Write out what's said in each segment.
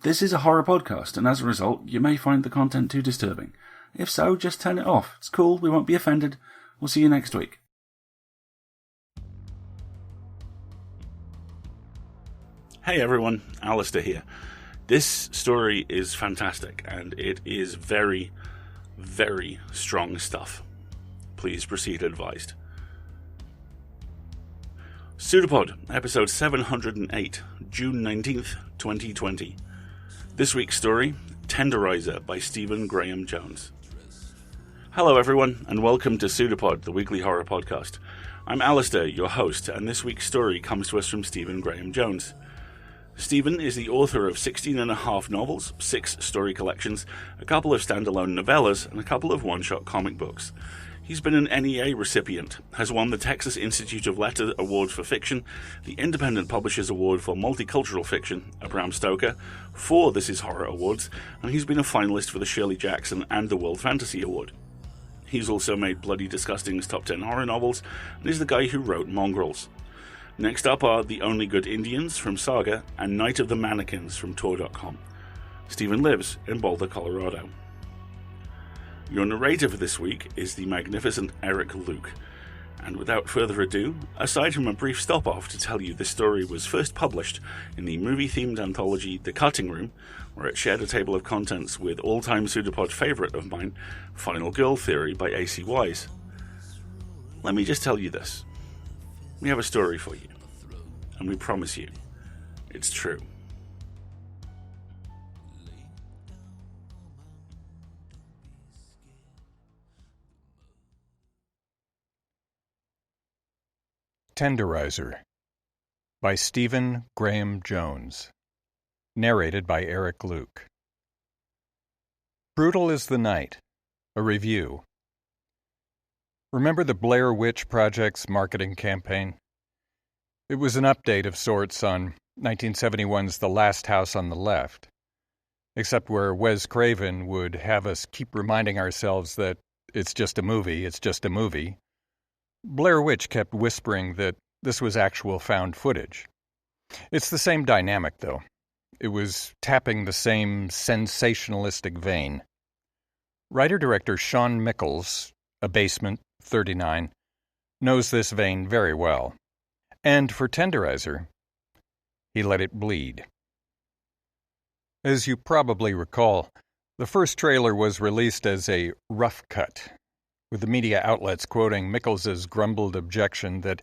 This is a horror podcast, and as a result, you may find the content too disturbing. If so, just turn it off. It's cool, we won't be offended. We'll see you next week. Hey everyone, Alistair here. This story is fantastic, and it is very, very strong stuff. Please proceed advised. PseudoPod, episode 708, June 19th, 2020. This week's story, Tenderizer by Stephen Graham Jones. Hello everyone, and welcome to PseudoPod, the weekly horror podcast. I'm Alistair, your host, and this week's story comes to us from Stephen Graham Jones. Stephen is the author of 16 and a half novels, 6 story collections, a couple of standalone novellas, and a couple of one-shot comic books. He's been an NEA recipient, has won the Texas Institute of Letters Award for Fiction, the Independent Publishers Award for Multicultural Fiction, a Bram Stoker, 4 This Is Horror Awards, and he's been a finalist for the Shirley Jackson and the World Fantasy Award. He's also made Bloody Disgusting's top 10 horror novels, and is the guy who wrote Mongrels. Next up are The Only Good Indians from Saga and Night of the Mannequins from Tor.com. Stephen lives in Boulder, Colorado. Your narrator for this week is the magnificent Eric Luke. And without further ado, aside from a brief stop-off to tell you this story was first published in the movie-themed anthology The Cutting Room, where it shared a table of contents with all-time Pseudopod favourite of mine, Final Girl Theory by A.C. Wise. Let me just tell you this. We have a story for you, and we promise you, it's true. Tenderizer by Stephen Graham Jones. Narrated by Eric Luke. Brutal is the Night. A review. Remember the Blair Witch Project's marketing campaign? It was an update of sorts on 1971's The Last House on the Left, except where Wes Craven would have us keep reminding ourselves that it's just a movie. Blair Witch kept whispering that this was actual found footage. It's the same dynamic, though. It was tapping the same sensationalistic vein. Writer-director Sean Michaels, A Basement, 39, knows this vein very well. And for Tenderizer, he let it bleed. As you probably recall, the first trailer was released as a rough cut, with the media outlets quoting Michaels' grumbled objection that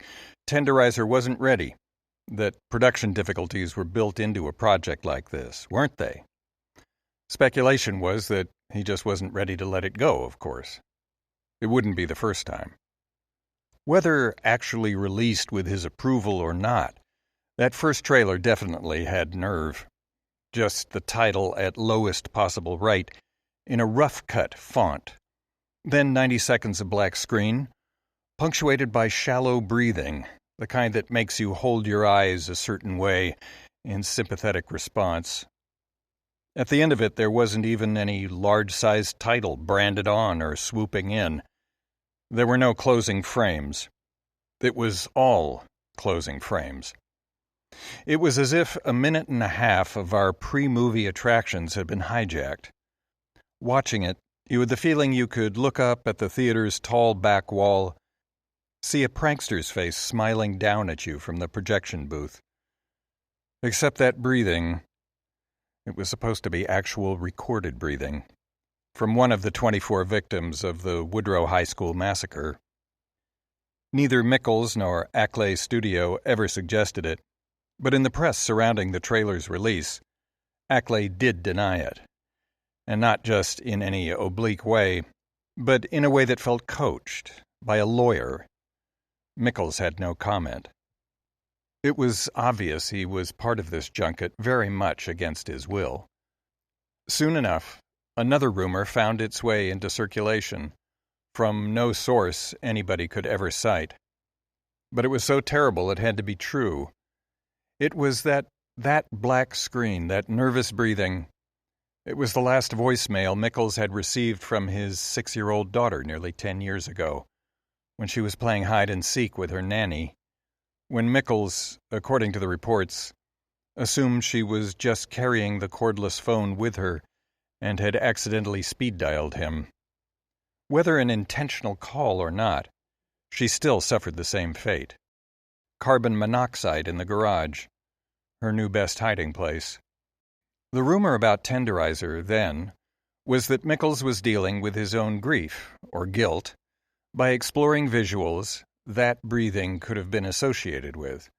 Tenderizer wasn't ready, that production difficulties were built into a project like this, weren't they? Speculation was that he just wasn't ready to let it go, of course. It wouldn't be the first time. Whether actually released with his approval or not, that first trailer definitely had nerve. Just the title at lowest possible rate, in a rough-cut font. Then 90 seconds of black screen, punctuated by shallow breathing, the kind that makes you hold your eyes a certain way in sympathetic response. At the end of it, there wasn't even any large-sized title branded on or swooping in. There were no closing frames. It was all closing frames. It was as if a minute and a half of our pre-movie attractions had been hijacked. Watching it, you had the feeling you could look up at the theater's tall back wall, see a prankster's face smiling down at you from the projection booth. Except that breathing, it was supposed to be actual recorded breathing, from one of the 24 victims of the Woodrow High School massacre. Neither Michaels nor Acklay Studio ever suggested it, but in the press surrounding the trailer's release, Acklay did deny it. And not just in any oblique way, but in a way that felt coached by a lawyer. Michaels had no comment. It was obvious he was part of this junket very much against his will. Soon enough, another rumor found its way into circulation, from no source anybody could ever cite. But it was so terrible it had to be true. It was that black screen, that nervous breathing. It was the last voicemail Michaels had received from his 6-year-old daughter nearly 10 years ago, when she was playing hide-and-seek with her nanny, when Michaels, according to the reports, assumed she was just carrying the cordless phone with her and had accidentally speed-dialed him. Whether an intentional call or not, she still suffered the same fate. Carbon monoxide in the garage, her new best hiding place. The rumor about Tenderizer, then, was that Mickles was dealing with his own grief, or guilt, by exploring visuals that breathing could have been associated with,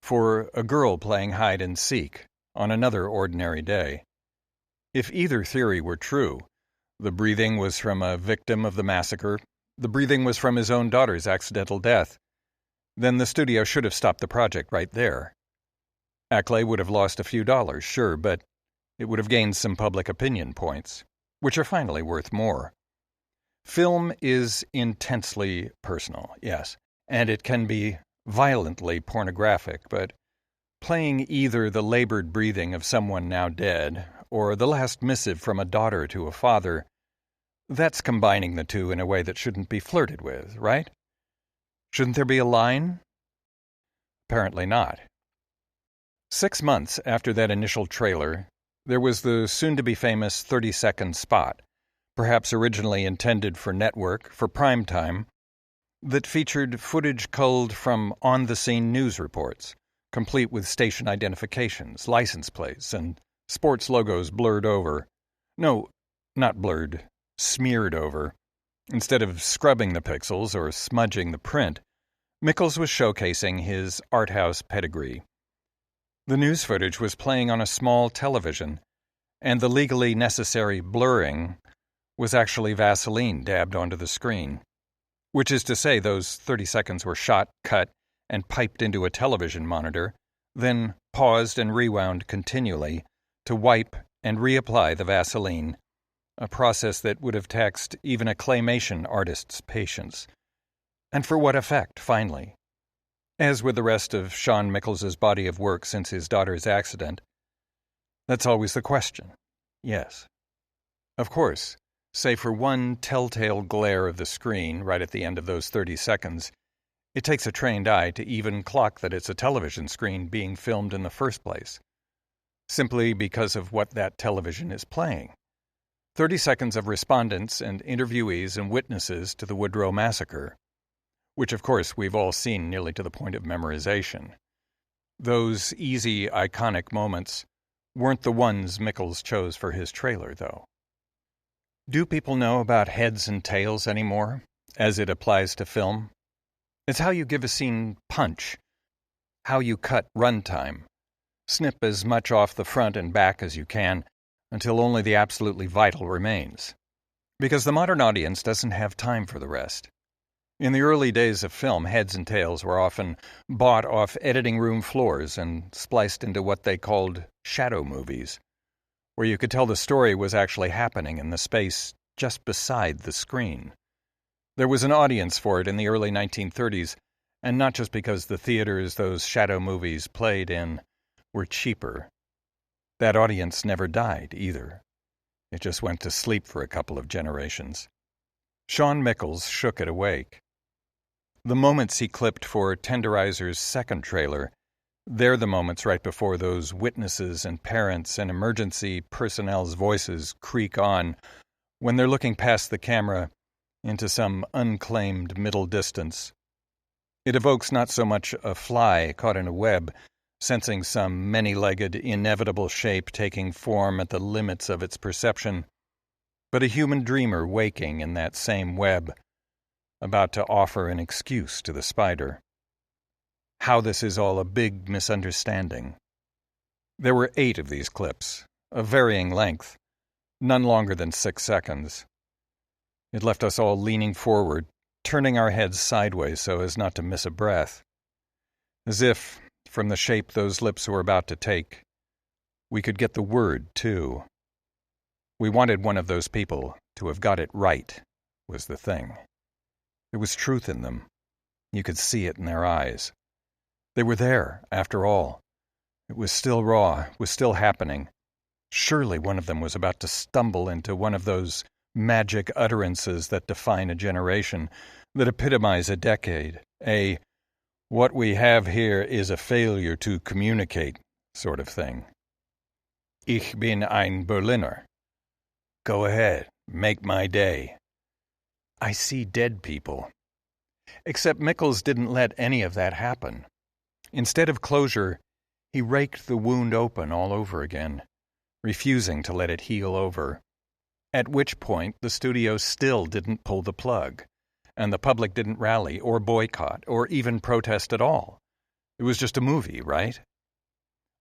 for a girl playing hide-and-seek on another ordinary day. If either theory were true, the breathing was from a victim of the massacre, the breathing was from his own daughter's accidental death, then the studio should have stopped the project right there. Acklay would have lost a few dollars, sure, but it would have gained some public opinion points, which are finally worth more. Film is intensely personal, yes, and it can be violently pornographic, but playing either the labored breathing of someone now dead or the last missive from a daughter to a father, that's combining the two in a way that shouldn't be flirted with, right? Shouldn't there be a line? Apparently not. 6 months after that initial trailer, there was the soon-to-be-famous 30-second spot, perhaps originally intended for network, for prime time, that featured footage culled from on-the-scene news reports, complete with station identifications, license plates, and sports logos blurred over. No, not blurred, smeared over. Instead of scrubbing the pixels or smudging the print, Mickles was showcasing his art house pedigree. The news footage was playing on a small television, and the legally necessary blurring was actually Vaseline dabbed onto the screen. Which is to say, those 30 seconds were shot, cut, and piped into a television monitor, then paused and rewound continually to wipe and reapply the Vaseline, a process that would have taxed even a claymation artist's patience. And for what effect, finally? As with the rest of Shawn Mickles' body of work since his daughter's accident, that's always the question. Yes. Of course, save for one telltale glare of the screen right at the end of those 30 seconds, it takes a trained eye to even clock that it's a television screen being filmed in the first place, simply because of what that television is playing. 30 seconds of respondents and interviewees and witnesses to the Woodrow Massacre, which of course we've all seen nearly to the point of memorization. Those easy, iconic moments weren't the ones Mickles chose for his trailer, though. Do people know about heads and tails anymore, as it applies to film? It's how you give a scene punch, how you cut runtime, snip as much off the front and back as you can until only the absolutely vital remains. Because the modern audience doesn't have time for the rest. In the early days of film, heads and tails were often bought off editing room floors and spliced into what they called shadow movies, where you could tell the story was actually happening in the space just beside the screen. There was an audience for it in the early 1930s, and not just because the theaters those shadow movies played in were cheaper. That audience never died, either. It just went to sleep for a couple of generations. Shawn Mickles shook it awake. The moments he clipped for Tenderizer's second trailer, they're the moments right before those witnesses and parents and emergency personnel's voices creak on when they're looking past the camera into some unclaimed middle distance. It evokes not so much a fly caught in a web, sensing some many-legged, inevitable shape taking form at the limits of its perception, but a human dreamer waking in that same web, about to offer an excuse to the spider. How this is all a big misunderstanding. There were 8 of these clips, of varying length, none longer than 6 seconds. It left us all leaning forward, turning our heads sideways so as not to miss a breath. As if, from the shape those lips were about to take, we could get the word, too. We wanted one of those people to have got it right, was the thing. There was truth in them. You could see it in their eyes. They were there, after all. It was still raw, it was still happening. Surely one of them was about to stumble into one of those magic utterances that define a generation, that epitomize a decade. What we have here is a failure to communicate sort of thing. Ich bin ein Berliner. Go ahead, make my day. I see dead people. Except Mikkels didn't let any of that happen. Instead of closure, he raked the wound open all over again, refusing to let it heal over. At which point, the studio still didn't pull the plug, and the public didn't rally or boycott or even protest at all. It was just a movie, right?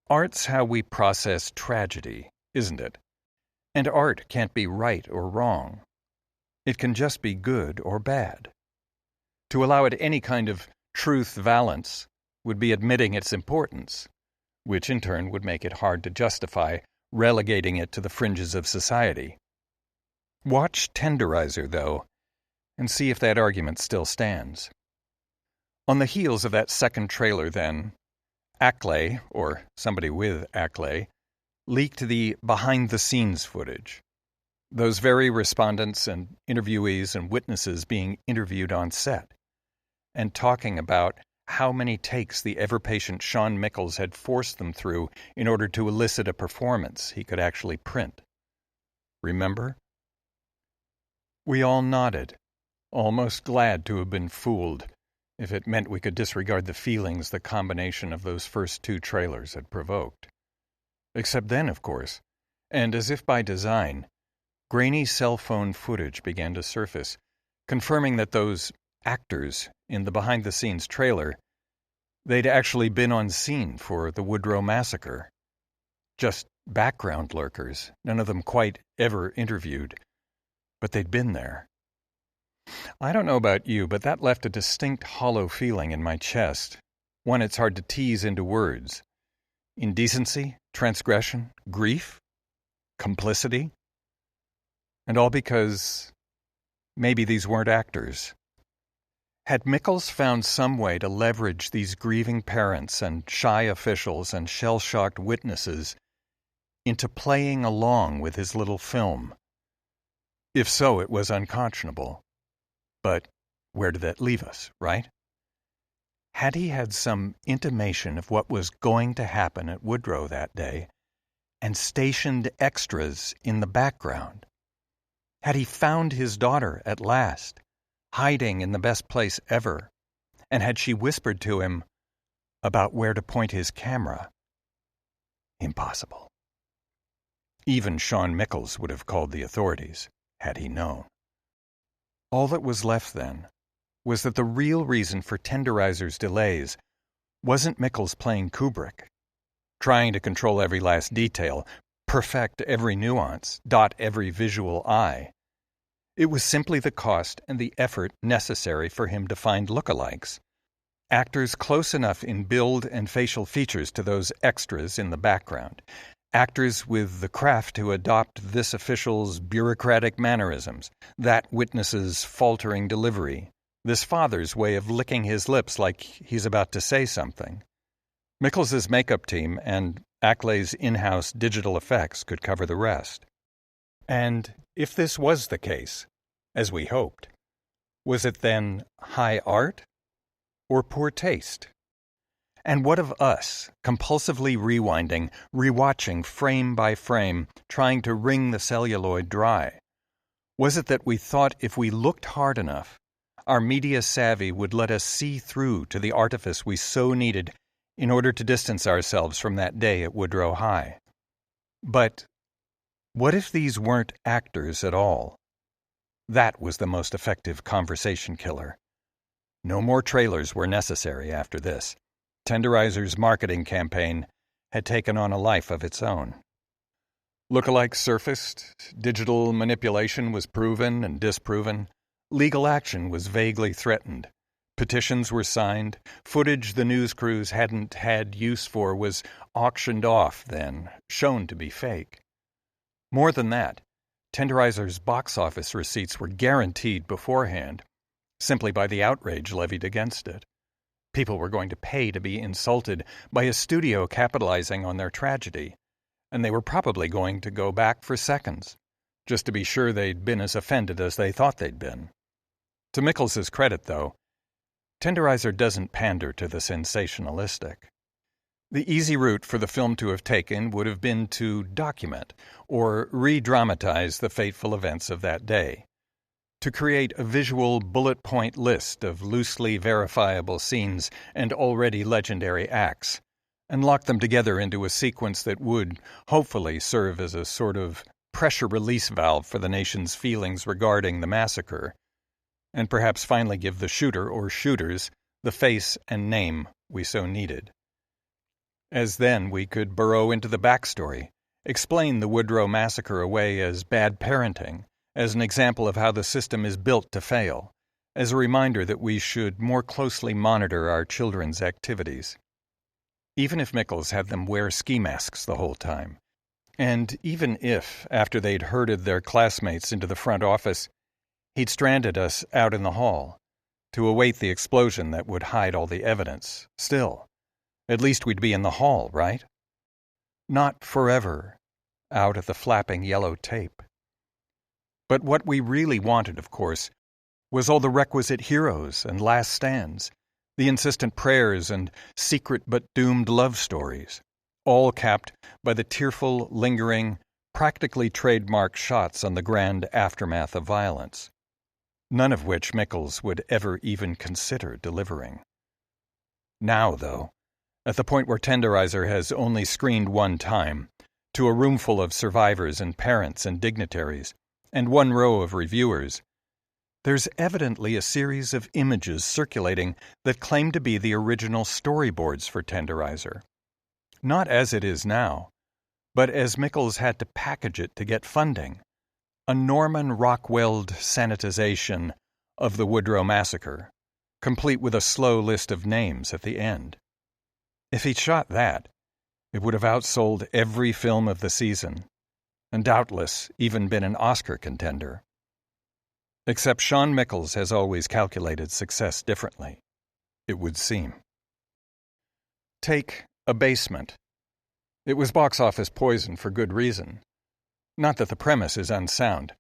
Art's how we process tragedy, isn't it? And art can't be right or wrong. It can just be good or bad. To allow it any kind of truth valence would be admitting its importance, which in turn would make it hard to justify relegating it to the fringes of society. Watch Tenderizer, though, and see if that argument still stands. On the heels of that second trailer, then, Acklay, or somebody with Acklay, leaked the behind-the-scenes footage. Those very respondents and interviewees and witnesses being interviewed on set, and talking about how many takes the ever-patient Shawn Mikkels had forced them through in order to elicit a performance he could actually print. Remember? We all nodded, almost glad to have been fooled, if it meant we could disregard the feelings the combination of those first two trailers had provoked. Except then, of course, and as if by design, grainy cell phone footage began to surface, confirming that those actors in the behind-the-scenes trailer, they'd actually been on scene for the Woodrow Massacre. Just background lurkers, none of them quite ever interviewed, but they'd been there. I don't know about you, but that left a distinct hollow feeling in my chest, one it's hard to tease into words. Indecency, transgression, grief, complicity. And all because maybe these weren't actors. Had Mikkels found some way to leverage these grieving parents and shy officials and shell-shocked witnesses into playing along with his little film? If so, it was unconscionable. But where did that leave us, right? Had he had some intimation of what was going to happen at Woodrow that day and stationed extras in the background? Had he found his daughter at last, hiding in the best place ever, and had she whispered to him about where to point his camera? Impossible. Even Shawn Mikkels would have called the authorities, had he known. All that was left, then, was that the real reason for Tenderizer's delays wasn't Mikkels playing Kubrick, trying to control every last detail, perfect every nuance, dot every visual I. It was simply the cost and the effort necessary for him to find lookalikes, actors close enough in build and facial features to those extras in the background, actors with the craft to adopt this official's bureaucratic mannerisms, that witness's faltering delivery, this father's way of licking his lips like he's about to say something. Mikkels's makeup team and Acklay's in-house digital effects could cover the rest. And if this was the case, as we hoped, was it then high art or poor taste? And what of us, compulsively rewinding, rewatching frame by frame, trying to wring the celluloid dry? Was it that we thought if we looked hard enough, our media savvy would let us see through to the artifice we so needed in order to distance ourselves from that day at Woodrow High? But what if these weren't actors at all? That was the most effective conversation killer. No more trailers were necessary after this. Tenderizer's marketing campaign had taken on a life of its own. Lookalikes surfaced, digital manipulation was proven and disproven, legal action was vaguely threatened, petitions were signed, footage the news crews hadn't had use for was auctioned off then, shown to be fake. More than that, Tenderizer's box office receipts were guaranteed beforehand, simply by the outrage levied against it. People were going to pay to be insulted by a studio capitalizing on their tragedy, and they were probably going to go back for seconds, just to be sure they'd been as offended as they thought they'd been. To Mikkels's credit, though, Tenderizer doesn't pander to the sensationalistic. The easy route for the film to have taken would have been to document or re-dramatize the fateful events of that day, to create a visual bullet point list of loosely verifiable scenes and already legendary acts, and lock them together into a sequence that would, hopefully, serve as a sort of pressure release valve for the nation's feelings regarding the massacre, and perhaps finally give the shooter or shooters the face and name we so needed. As then we could burrow into the backstory, explain the Woodrow Massacre away as bad parenting, as an example of how the system is built to fail, as a reminder that we should more closely monitor our children's activities. Even if Mickles had them wear ski masks the whole time, and even if, after they'd herded their classmates into the front office, he'd stranded us out in the hall to await the explosion that would hide all the evidence, still, at least we'd be in the hall, right? Not forever, out at the flapping yellow tape. But what we really wanted, of course, was all the requisite heroes and last stands, the insistent prayers and secret but doomed love stories, all capped by the tearful, lingering, practically trademarked shots on the grand aftermath of violence, none of which Mickles would ever even consider delivering. Now, though, at the point where Tenderizer has only screened one time, to a roomful of survivors and parents and dignitaries, and one row of reviewers, there's evidently a series of images circulating that claim to be the original storyboards for Tenderizer. Not as it is now, but as Mickles had to package it to get funding. A Norman Rockwell sanitization of the Woodrow Massacre, complete with a slow list of names at the end. If he'd shot that, it would have outsold every film of the season, and doubtless even been an Oscar contender. Except Sean Mickles has always calculated success differently, it would seem. Take Abasement. It was box office poison for good reason. Not that the premise is unsound.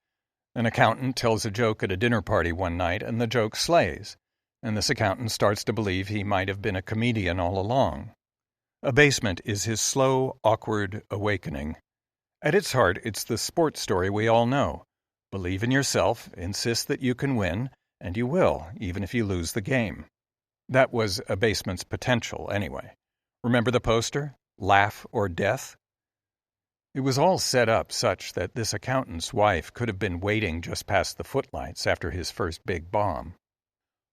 An accountant tells a joke at a dinner party one night, and the joke slays, and this accountant starts to believe he might have been a comedian all along. Abasement is his slow, awkward awakening. At its heart, it's the sports story we all know. Believe in yourself, insist that you can win, and you will, even if you lose the game. That was Abasement's potential, anyway. Remember the poster? Laugh or death? It was all set up such that this accountant's wife could have been waiting just past the footlights after his first big bomb.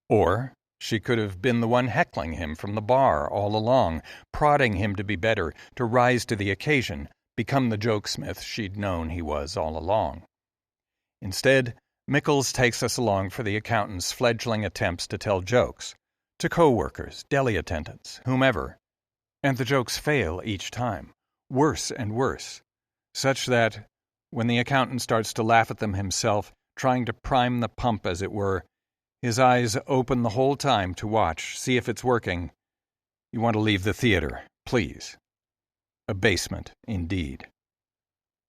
Or she could have been the one heckling him from the bar all along, prodding him to be better, to rise to the occasion, become the jokesmith she'd known he was all along. Instead, Mickles takes us along for the accountant's fledgling attempts to tell jokes, to co-workers, deli attendants, whomever. And the jokes fail each time, worse and worse, such that, when the accountant starts to laugh at them himself, trying to prime the pump as it were, his eyes open the whole time to watch, see if it's working. You want to leave the theater, please. Abasement, indeed.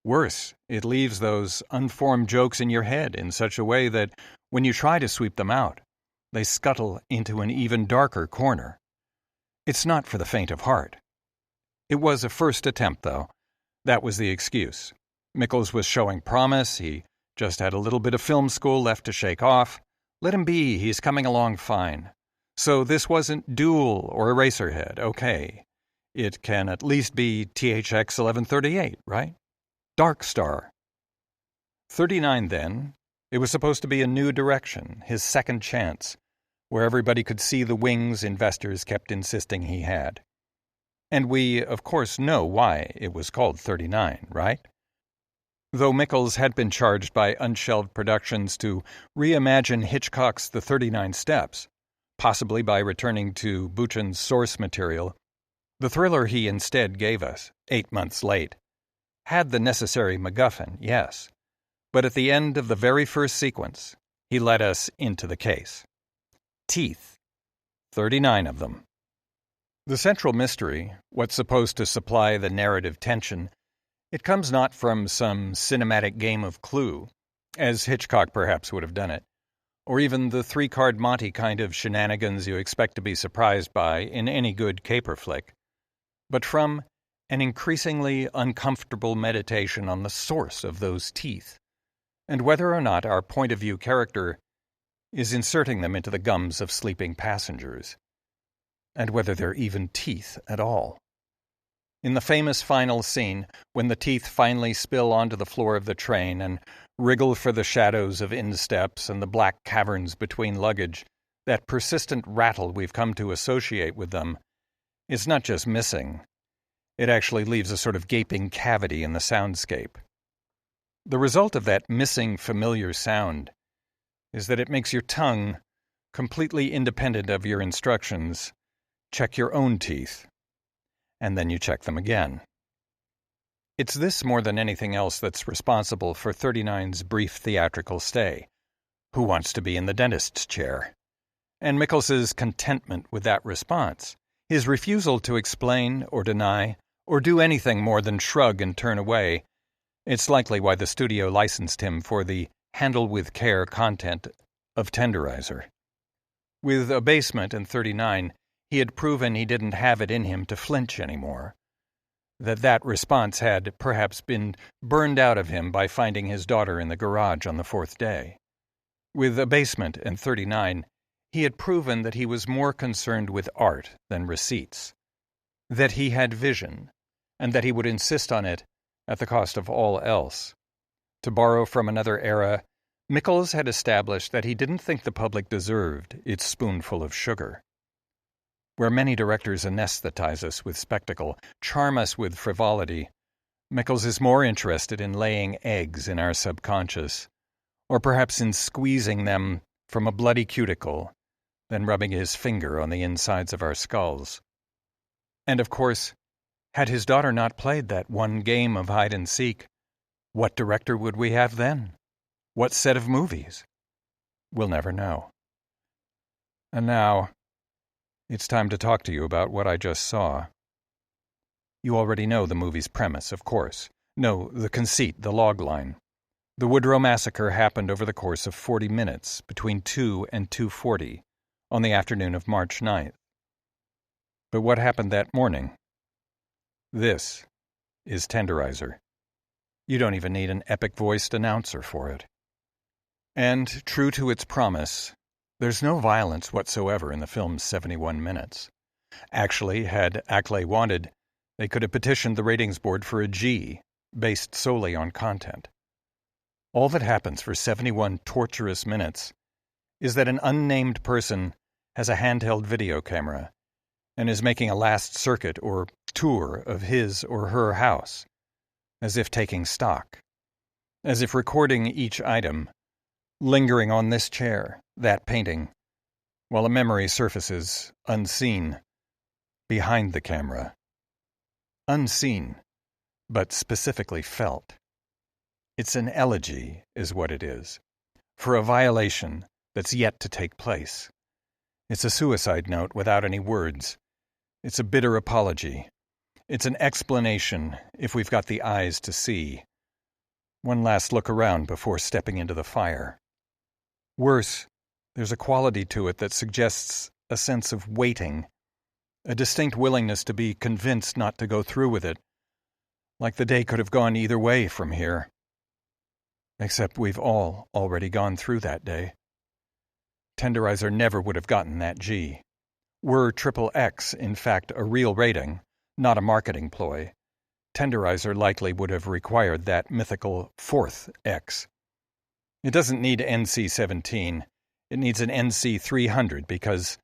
Worse, it leaves those unformed jokes in your head in such a way that, when you try to sweep them out, they scuttle into an even darker corner. It's not for the faint of heart. It was a first attempt, though. That was the excuse. Mickles was showing promise. He just had a little bit of film school left to shake off. Let him be. He's coming along fine. So this wasn't Duel or Eraserhead, okay. It can at least be THX 1138, right? Dark Star. 39, then. It was supposed to be a new direction, his second chance, where everybody could see the wings investors kept insisting he had. And we, of course, know why it was called 39, right? Though Mickles had been charged by Unshelved Productions to reimagine Hitchcock's The 39 Steps, possibly by returning to Buchan's source material, the thriller he instead gave us, 8 months late, had the necessary MacGuffin, yes, but at the end of the very first sequence, he let us into the case. Teeth. 39 of them. The central mystery, what's supposed to supply the narrative tension, it comes not from some cinematic game of Clue, as Hitchcock perhaps would have done it, or even the three-card Monte kind of shenanigans you expect to be surprised by in any good caper flick, but from an increasingly uncomfortable meditation on the source of those teeth, and whether or not our point-of-view character is inserting them into the gums of sleeping passengers, and whether they're even teeth at all. In the famous final scene, when the teeth finally spill onto the floor of the train and wriggle for the shadows of insteps and the black caverns between luggage, that persistent rattle we've come to associate with them is not just missing. It actually leaves a sort of gaping cavity in the soundscape. The result of that missing familiar sound is that it makes your tongue, completely independent of your instructions, check your own teeth, and then you check them again. It's this more than anything else that's responsible for 39's brief theatrical stay. Who wants to be in the dentist's chair? And Mickels's contentment with that response, his refusal to explain or deny or do anything more than shrug and turn away, it's likely why the studio licensed him for the handle with care content of Tenderizer. With Abasement and 39, he had proven he didn't have it in him to flinch anymore, that response had perhaps been burned out of him by finding his daughter in the garage on the 4th day. With Abasement and 39, he had proven that he was more concerned with art than receipts, that he had vision, and that he would insist on it at the cost of all else. To borrow from another era, Mickels had established that he didn't think the public deserved its spoonful of sugar. Where many directors anesthetize us with spectacle, charm us with frivolity, Mickels is more interested in laying eggs in our subconscious, or perhaps in squeezing them from a bloody cuticle, than rubbing his finger on the insides of our skulls. And of course, had his daughter not played that one game of hide-and-seek, what director would we have then? What set of movies? We'll never know. And now, it's time to talk to you about what I just saw. You already know the movie's premise, of course. No, the conceit, the logline. The Woodrow Massacre happened over the course of 40 minutes, between 2 and 2:40, on the afternoon of March 9th. But what happened that morning? This is Tenderizer. You don't even need an epic-voiced announcer for it. And, true to its promise, there's no violence whatsoever in the film's 71 minutes. Actually, had Ackley wanted, they could have petitioned the ratings board for a G, based solely on content. All that happens for 71 torturous minutes is that an unnamed person has a handheld video camera and is making a last circuit or tour of his or her house, as if taking stock, as if recording each item, lingering on this chair, that painting, while a memory surfaces, unseen, behind the camera. Unseen, but specifically felt. It's an elegy, is what it is, for a violation that's yet to take place. It's a suicide note without any words. It's a bitter apology. It's an explanation, if we've got the eyes to see. One last look around before stepping into the fire. Worse, there's a quality to it that suggests a sense of waiting, a distinct willingness to be convinced not to go through with it, like the day could have gone either way from here. Except we've all already gone through that day. Tenderizer never would have gotten that G. Were XXX, in fact, a real rating, not a marketing ploy, Tenderizer likely would have required that mythical 4th X. It doesn't need NC-17. It needs an NC-300 because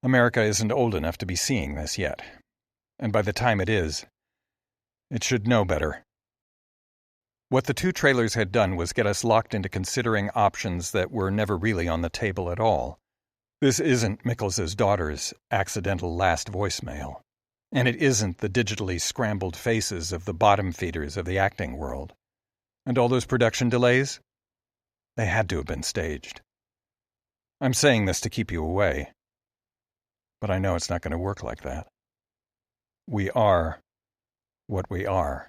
America isn't old enough to be seeing this yet. And by the time it is, it should know better. What the two trailers had done was get us locked into considering options that were never really on the table at all. This isn't Mickels's daughter's accidental last voicemail. And it isn't the digitally scrambled faces of the bottom feeders of the acting world. And all those production delays? They had to have been staged. I'm saying this to keep you away. But I know it's not going to work like that. We are what we are.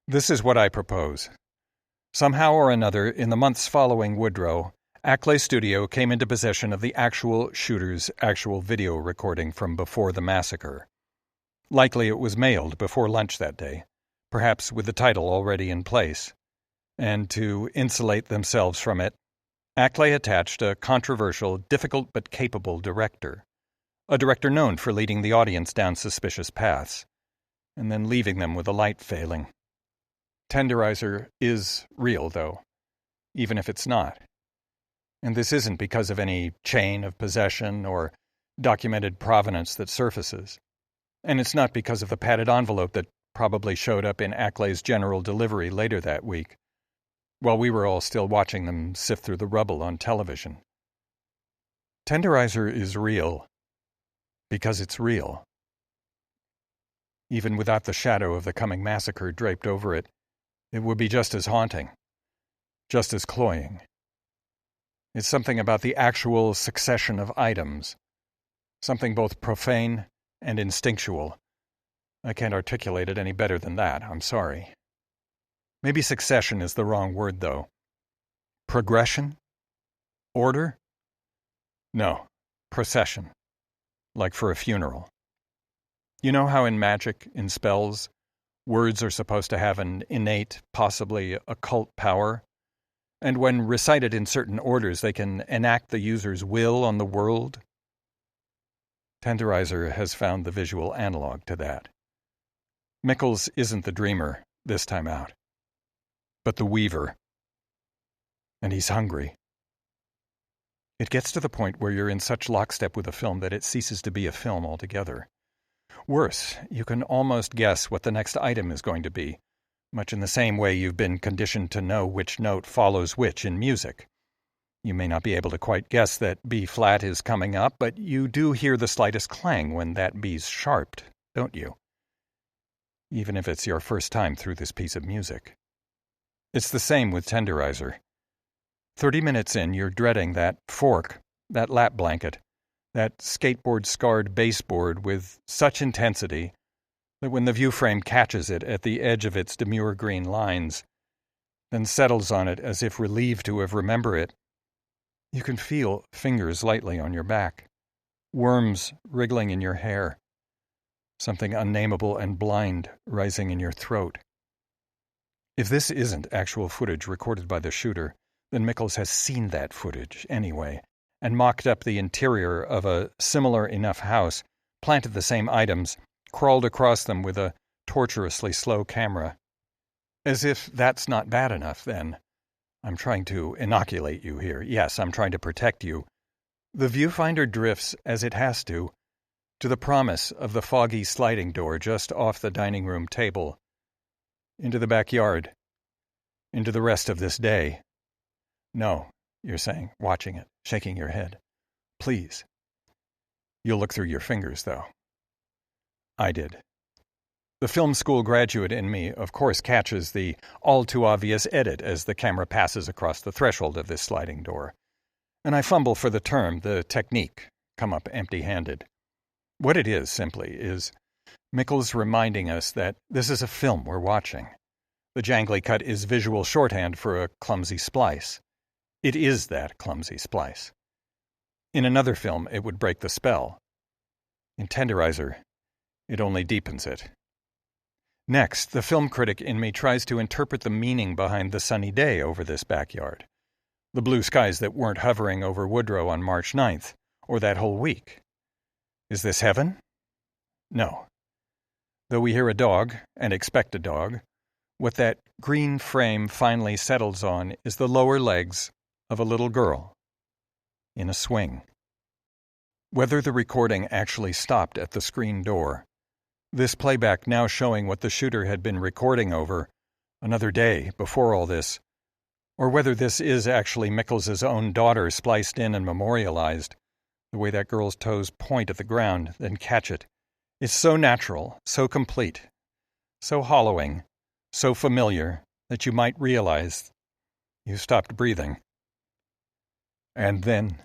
This is what I propose. Somehow or another, in the months following Woodrow, Ackley Studio came into possession of the actual shooter's actual video recording from before the massacre. Likely it was mailed before lunch that day, perhaps with the title already in place. And to insulate themselves from it, Ackley attached a controversial, difficult but capable director, a director known for leading the audience down suspicious paths, and then leaving them with a light failing. Tenderizer is real, though, even if it's not. And this isn't because of any chain of possession or documented provenance that surfaces. And it's not because of the padded envelope that probably showed up in Ackley's general delivery later that week, while we were all still watching them sift through the rubble on television. Tenderizer is real because it's real. Even without the shadow of the coming massacre draped over it, it would be just as haunting, just as cloying. It's something about the actual succession of items, something both profane and instinctual. I can't articulate it any better than that, I'm sorry. Maybe succession is the wrong word, though. Progression? Order? No, procession. Like for a funeral. You know how in magic, in spells, words are supposed to have an innate, possibly occult power? And when recited in certain orders, they can enact the user's will on the world? Tenderizer has found the visual analog to that. Mickles isn't the dreamer this time out, but the weaver. And he's hungry. It gets to the point where you're in such lockstep with a film that it ceases to be a film altogether. Worse, you can almost guess what the next item is going to be, much in the same way you've been conditioned to know which note follows which in music. You may not be able to quite guess that B-flat is coming up, but you do hear the slightest clang when that B's sharped, don't you? Even if it's your first time through this piece of music. It's the same with Tenderizer. 30 minutes in, you're dreading that fork, that lap blanket, that skateboard-scarred baseboard with such intensity that when the view frame catches it at the edge of its demure green lines, then settles on it as if relieved to have remembered it, you can feel fingers lightly on your back, worms wriggling in your hair, something unnameable and blind rising in your throat. If this isn't actual footage recorded by the shooter, then Mickles has seen that footage anyway, and mocked up the interior of a similar enough house, planted the same items, crawled across them with a tortuously slow camera. As if that's not bad enough, then. I'm trying to inoculate you here. Yes, I'm trying to protect you. The viewfinder drifts, as it has to the promise of the foggy sliding door just off the dining room table, into the backyard, into the rest of this day. No, you're saying, watching it, shaking your head. Please. You'll look through your fingers, though. I did. The film school graduate in me, of course, catches the all-too-obvious edit as the camera passes across the threshold of this sliding door. And I fumble for the term, the technique, come up empty-handed. What it is, simply, is Mickles reminding us that this is a film we're watching. The jangly cut is visual shorthand for a clumsy splice. It is that clumsy splice. In another film, it would break the spell. In Tenderizer, it only deepens it. Next, the film critic in me tries to interpret the meaning behind the sunny day over this backyard. The blue skies that weren't hovering over Woodrow on March 9th, or that whole week. Is this heaven? No. Though we hear a dog, and expect a dog, what that green frame finally settles on is the lower legs of a little girl in a swing. Whether the recording actually stopped at the screen door, this playback now showing what the shooter had been recording over another day before all this, or whether this is actually Mickles' own daughter spliced in and memorialized, the way that girl's toes point at the ground, then catch it. It's so natural, so complete, so hollowing, so familiar that you might realize you stopped breathing. And then,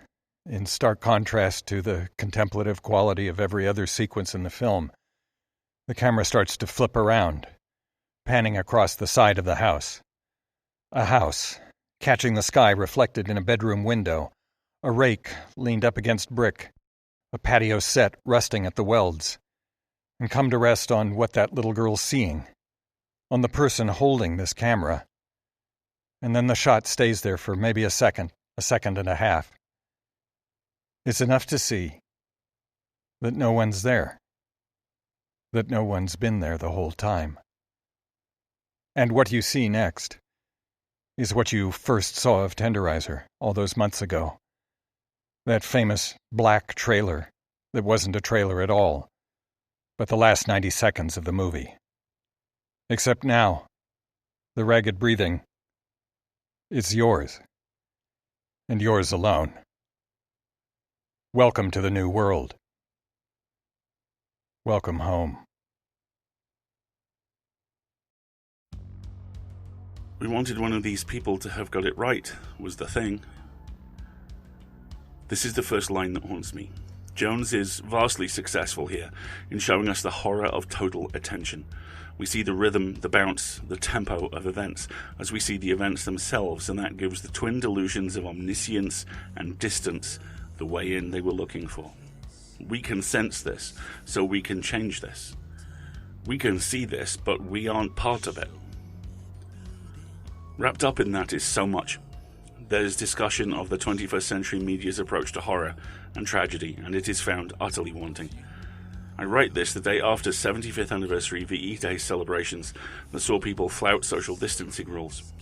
in stark contrast to the contemplative quality of every other sequence in the film, the camera starts to flip around, panning across the side of the house. A house, catching the sky reflected in a bedroom window, a rake leaned up against brick, a patio set rusting at the welds, and come to rest on what that little girl's seeing, on the person holding this camera. And then the shot stays there for maybe a second and a half. It's enough to see that no one's there, that no one's been there the whole time. And what you see next is what you first saw of Tenderizer all those months ago. That famous black trailer that wasn't a trailer at all, but the last 90 seconds of the movie. Except now, the ragged breathing is yours, and yours alone. Welcome to the new world. Welcome home. We wanted one of these people to have got it right, was the thing. This is the first line that haunts me. Jones is vastly successful here in showing us the horror of total attention. We see the rhythm, the bounce, the tempo of events as we see the events themselves, and that gives the twin delusions of omniscience and distance the way in they were looking for. We can sense this, so we can change this. We can see this, but we aren't part of it. Wrapped up in that is so much. There's discussion of the 21st century media's approach to horror and tragedy, and it is found utterly wanting. I write this the day after 75th anniversary VE Day celebrations that saw people flout social distancing rules.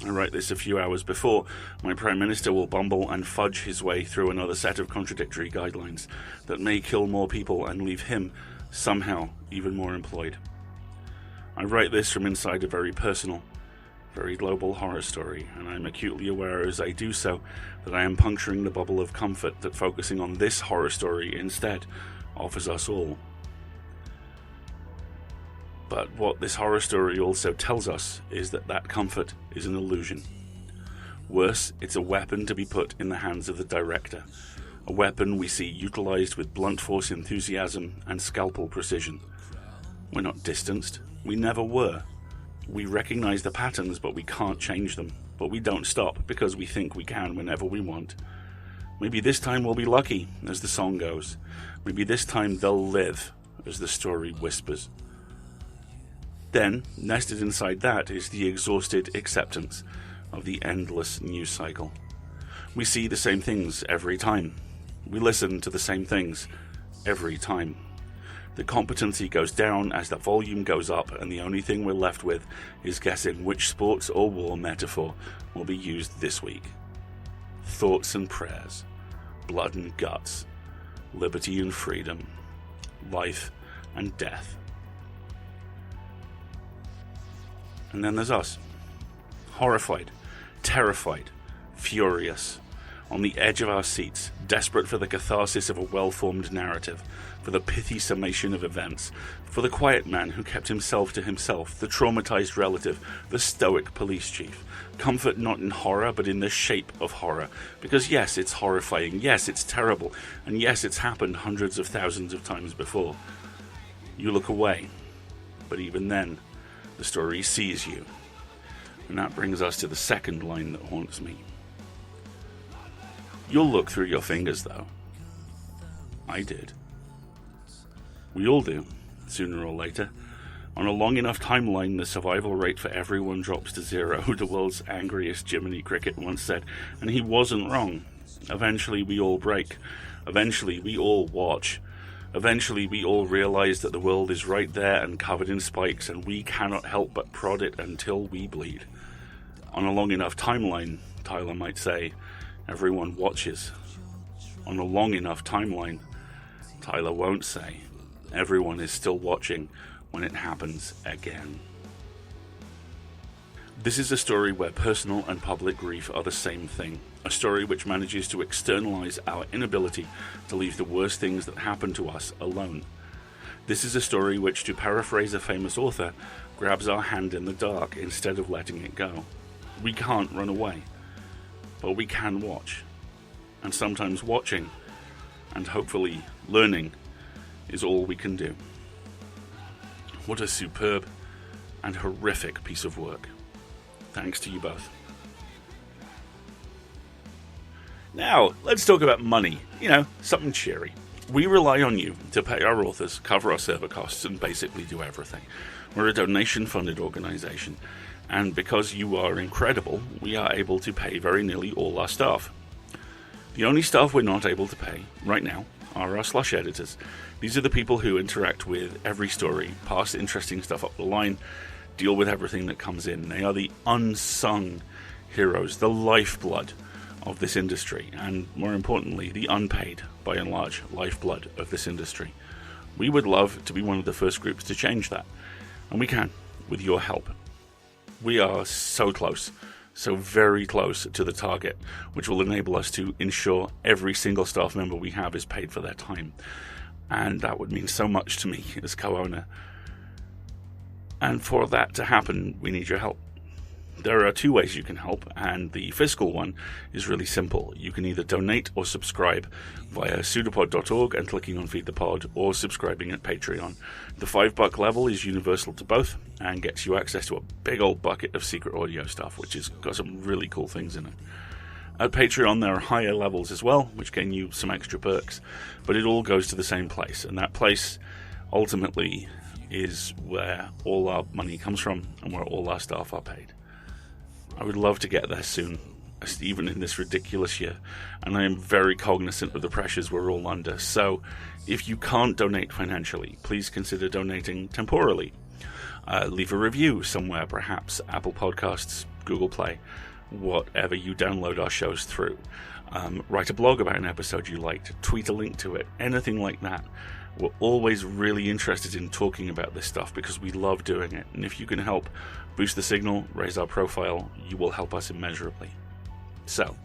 I write this a few hours before my Prime Minister will bumble and fudge his way through another set of contradictory guidelines that may kill more people and leave him, somehow, even more employed. I write this from inside a very personal, very global horror story, and I'm acutely aware as I do so that I am puncturing the bubble of comfort that focusing on this horror story instead offers us all. But what this horror story also tells us is that that comfort is an illusion. Worse, it's a weapon to be put in the hands of the director, a weapon we see utilized with blunt force enthusiasm and scalpel precision. We're not distanced, we never were. We recognize the patterns, but we can't change them. But we don't stop, because we think we can whenever we want. Maybe this time we'll be lucky, as the song goes. Maybe this time they'll live, as the story whispers. Then, nested inside that is the exhausted acceptance of the endless news cycle. We see the same things every time. We listen to the same things every time. The competency goes down as the volume goes up, and the only thing we're left with is guessing which sports or war metaphor will be used this week. Thoughts and prayers, blood and guts, liberty and freedom, life and death. And then there's us, horrified, terrified, furious, on the edge of our seats, desperate for the catharsis of a well-formed narrative, for the pithy summation of events, for the quiet man who kept himself to himself, the traumatized relative, the stoic police chief. Comfort not in horror, but in the shape of horror. Because yes, it's horrifying, yes, it's terrible, and yes, it's happened hundreds of thousands of times before. You look away, but even then, the story sees you. And that brings us to the second line that haunts me. You'll look through your fingers, though. I did. We all do, sooner or later. On a long enough timeline, the survival rate for everyone drops to zero, the world's angriest Jiminy Cricket once said, and he wasn't wrong. Eventually we all break. Eventually we all watch. Eventually we all realize that the world is right there and covered in spikes, and we cannot help but prod it until we bleed. On a long enough timeline, Tyler might say, everyone watches. On a long enough timeline, Tyler won't say, everyone is still watching when it happens again. This is a story where personal and public grief are the same thing. A story which manages to externalize our inability to leave the worst things that happen to us alone. This is a story which, to paraphrase a famous author, grabs our hand in the dark instead of letting it go. We can't run away, but we can watch. And sometimes watching, and hopefully learning, is all we can do. What a superb and horrific piece of work. Thanks to you both. Now, let's talk about money. You know, something cheery. We rely on you to pay our authors, cover our server costs, and basically do everything. We're a donation-funded organisation, and because you are incredible, we are able to pay very nearly all our staff. The only staff we're not able to pay, right now, are our slush editors. These are the people who interact with every story, pass interesting stuff up the line, deal with everything that comes in. They are the unsung heroes, the lifeblood of this industry, and more importantly, the unpaid, by and large, lifeblood of this industry. We would love to be one of the first groups to change that, and we can, with your help. We are so close, so very close to the target, which will enable us to ensure every single staff member we have is paid for their time. And that would mean so much to me as co-owner. And for that to happen, we need your help. There are two ways you can help, and the fiscal one is really simple. You can either donate or subscribe via pseudopod.org and clicking on Feed the Pod, or subscribing at Patreon. The $5 level is universal to both and gets you access to a big old bucket of secret audio stuff, which has got some really cool things in it. At Patreon there are higher levels as well, which gain you some extra perks, but it all goes to the same place, and that place ultimately is where all our money comes from and where all our staff are paid. I would love to get there soon, even in this ridiculous year, and I am very cognizant of the pressures we're all under, so if you can't donate financially, please consider donating temporally. Leave a review somewhere, perhaps Apple Podcasts, Google Play, whatever you download our shows through. Write a blog about an episode you liked, tweet a link to it, anything like that. We're always really interested in talking about this stuff because we love doing it, and if you can help boost the signal, raise our profile, you will help us immeasurably. So,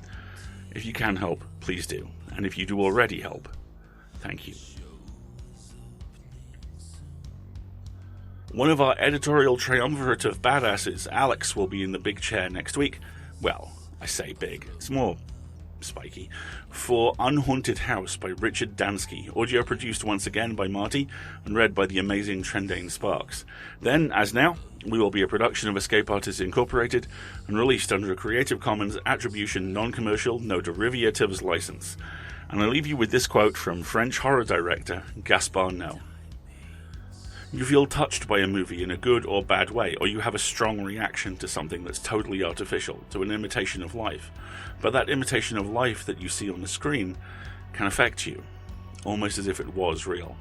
if you can help, please do, and if you do already help, thank you. One of our editorial triumvirate of badasses, Alex, will be in the big chair next week. Well, I say big, it's more spiky, for Unhaunted House by Richard Dansky, audio produced once again by Marty and read by the amazing Trendane Sparks. Then, as now, we will be a production of Escape Artists Incorporated and released under a Creative Commons Attribution Non-Commercial No Derivatives license. And I leave you with this quote from French horror director Gaspar Noé. You feel touched by a movie in a good or bad way, or you have a strong reaction to something that's totally artificial, to an imitation of life. But that imitation of life that you see on the screen can affect you, almost as if it was real.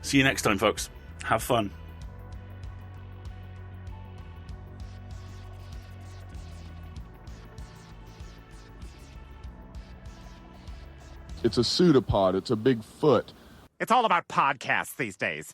See you next time, folks. Have fun. It's a pseudopod. It's a big foot. It's all about podcasts these days.